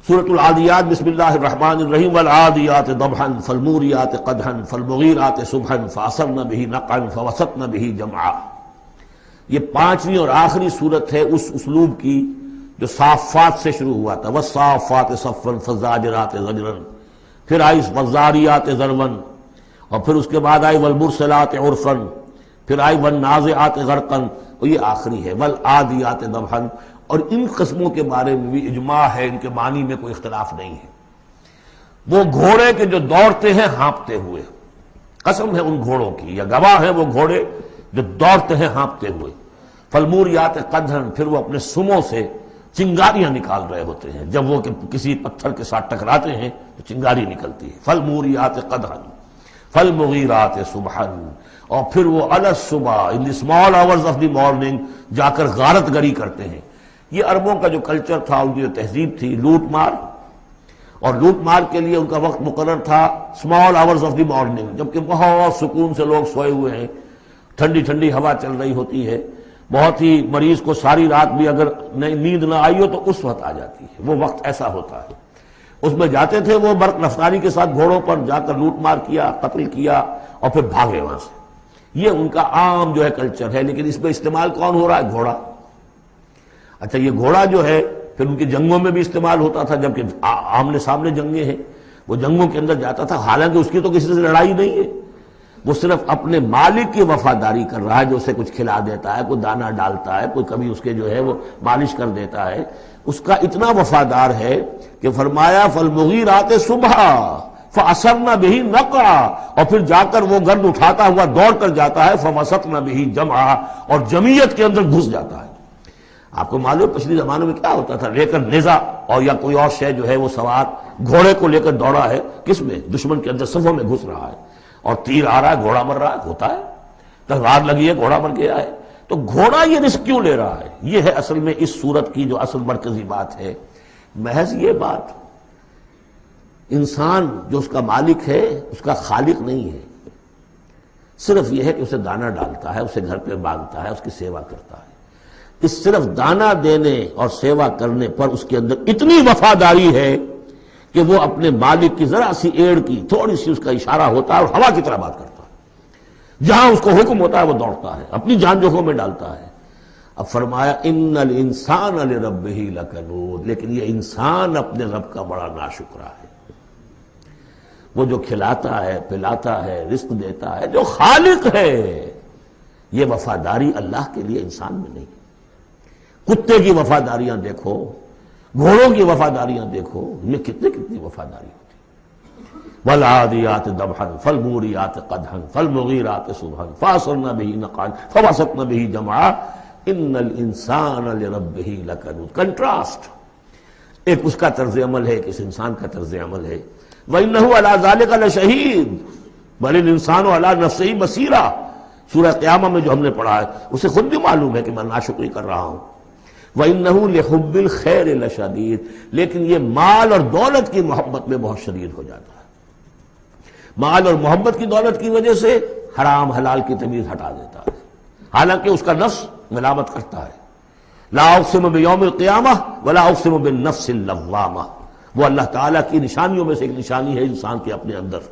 سورۃ العادیات بسم اللہ الرحمن الرحیم والعادیات ضبحا فالموریات قدحا فالمغیرات صبحا فاثرن به نقعا فوسطن به جمعا۔ یہ پانچویں اور آخری صورت ہے اس اسلوب کی جو صافات سے شروع ہوا تھا، والصافات صفا فالزاجرات زجرا، پھر آئی والذاریات ذروا، اور پھر اس کے بعد آئی والمرسلات عرفا، پھر آئی والنازعات غرقا، اور یہ آخری ہے والعادیات ضبحا۔ اور ان قسموں کے بارے میں بھی اجماع ہے، ان کے معنی میں کوئی اختلاف نہیں ہے۔ وہ گھوڑے کے جو دوڑتے ہیں ہانپتے ہوئے، قسم ہے ان گھوڑوں کی، یا گواہ ہیں وہ گھوڑے جو دوڑتے ہیں ہانپتے ہوئے۔ فالموریات قدحا، پھر وہ اپنے سموں سے چنگاریاں نکال رہے ہوتے ہیں، جب وہ کسی پتھر کے ساتھ ٹکراتے ہیں تو چنگاری نکلتی ہے۔ فالموریات قدحا فالمغیرات صبحا، اور پھر وہ الصبح in the small hours of the morning جا کر غارت گری کرتے ہیں۔ یہ عربوں کا جو کلچر تھا، ان کی جو تہذیب تھی، لوٹ مار، اور لوٹ مار کے لیے ان کا وقت مقرر تھا small hours of the morning, جبکہ بہت سکون سے لوگ سوئے ہوئے ہیں، ٹھنڈی ٹھنڈی ہوا چل رہی ہوتی ہے، بہت ہی مریض کو ساری رات بھی اگر نیند نہ آئی ہو تو اس وقت آ جاتی ہے، وہ وقت ایسا ہوتا ہے۔ اس میں جاتے تھے وہ برق رفتاری کے ساتھ گھوڑوں پر جا کر لوٹ مار کیا، قتل کیا، اور پھر بھاگے وہاں سے۔ یہ ان کا عام جو ہے کلچر ہے، لیکن اس میں استعمال کون ہو رہا ہے؟ گھوڑا۔ اچھا، یہ گھوڑا جو ہے پھر ان کی جنگوں میں بھی استعمال ہوتا تھا، جبکہ آمنے سامنے جنگیں ہیں، وہ جنگوں کے اندر جاتا تھا، حالانکہ اس کی تو کسی سے لڑائی نہیں ہے، وہ صرف اپنے مالک کی وفاداری کر رہا ہے، جو اسے کچھ کھلا دیتا ہے، کوئی دانہ ڈالتا ہے، کوئی کبھی اس کے جو ہے وہ مالش کر دیتا ہے، اس کا اتنا وفادار ہے کہ فرمایا فالمغیرات صبحا فاثرن به نقعا، اور پھر جا کر وہ گرد اٹھاتا ہوا دوڑ کر جاتا ہے، فوسطن به جمعا، اور جمعیت کے اندر گھس جاتا ہے۔ آپ کو معلوم پچھلی زمانوں میں کیا ہوتا تھا، لے کر نیزہ اور یا کوئی اور شے جو ہے وہ سوار گھوڑے کو لے کر دوڑا ہے، کس میں؟ دشمن کے اندر صفوں میں گھس رہا ہے، اور تیر آ رہا ہے، گھوڑا مر رہا ہے، ہوتا ہے، تلوار لگی ہے، گھوڑا مر گیا ہے، تو گھوڑا یہ رسک کیوں لے رہا ہے؟ یہ ہے اصل میں اس صورت کی جو اصل مرکزی بات ہے، محض یہ بات، انسان جو اس کا مالک ہے اس کا خالق نہیں ہے، صرف یہ ہے کہ اسے دانہ ڈالتا ہے، اسے گھر پہ باندھتا ہے، اس کی سیوا کرتا ہے۔ اس صرف دانہ دینے اور سیوا کرنے پر اس کے اندر اتنی وفاداری ہے کہ وہ اپنے مالک کی ذرا سی ایڑ کی تھوڑی سی اس کا اشارہ ہوتا ہے اور ہوا کی طرح بات کرتا ہے، جہاں اس کو حکم ہوتا ہے وہ دوڑتا ہے، اپنی جان جوکھوں میں ڈالتا ہے۔ اب فرمایا ان الانسان لربہ لکنود، لیکن یہ انسان اپنے رب کا بڑا ناشکرا ہے۔ وہ جو کھلاتا ہے، پلاتا ہے، رزق دیتا ہے، جو خالق ہے، یہ وفاداری اللہ کے لیے انسان میں نہیں۔ کتے کی وفاداریاں دیکھو، گھوڑوں کی وفاداریاں دیکھو، ان میں کتنی وفاداری ہوتی ہے۔ والعادیات ضبحا فالموریات قدحا فالمغیرات صبحا فاثرن به نقعا فوسطن به جمعا ان الانسان لربہ لکنود۔ کنٹراسٹ، ایک اس کا طرز عمل ہے، ایک اس انسان کا طرز عمل ہے۔ وَإِنَّهُ عَلَىٰ ذَلِكَ لَشَهِيدٌ بَلِ الْإِنسَانُ عَلَىٰ نَفْسِهِ بَصِيرًا، سورہ قیامہ میں جو ہم نے پڑھا ہے، اسے خود بھی معلوم ہے کہ میں ناشکری کر رہا ہوں۔ وَإِنَّهُ لِحُبِّ الْخَيْرِ لَشَدِيدٌ، لیکن یہ مال اور دولت کی محبت میں بہت شدید ہو جاتا ہے، مال اور محبت کی دولت کی وجہ سے حرام حلال کی تمیز ہٹا دیتا ہے، حالانکہ اس کا نفس ملامت کرتا ہے۔ لا اقسم بیوم القیامہ ولا اقسم بالنفس اللوامہ، وہ اللہ تعالیٰ کی نشانیوں میں سے ایک نشانی ہے انسان کے اپنے اندر۔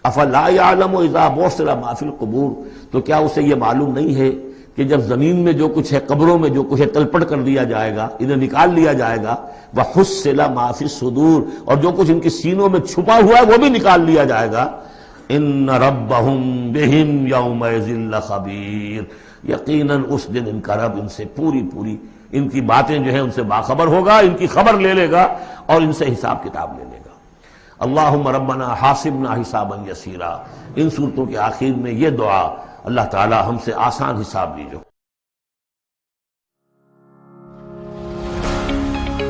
افلا یعلم اذا بعثر ما فی القبور، تو کیا اسے یہ معلوم نہیں ہے کہ جب زمین میں جو کچھ ہے، قبروں میں جو کچھ ہے، تلپٹ کر دیا جائے گا، انہیں نکال لیا جائے گا، وحصل ما فی الصدور، اور جو کچھ ان کی سینوں میں چھپا ہوا ہے وہ بھی نکال لیا جائے گا۔ ان ربہم بہم یومئذ لخبیر، یقیناً اس دن ان کا رب ان سے پوری ان کی باتیں جو ہیں ان سے باخبر ہوگا، ان کی خبر لے لے گا اور ان سے حساب کتاب لے لے گا۔ اللہم ربنا حاسبنا حسابا یسیرا، ان صورتوں کے آخر میں یہ دعا، اللہ تعالی ہم سے آسان حساب لیجو۔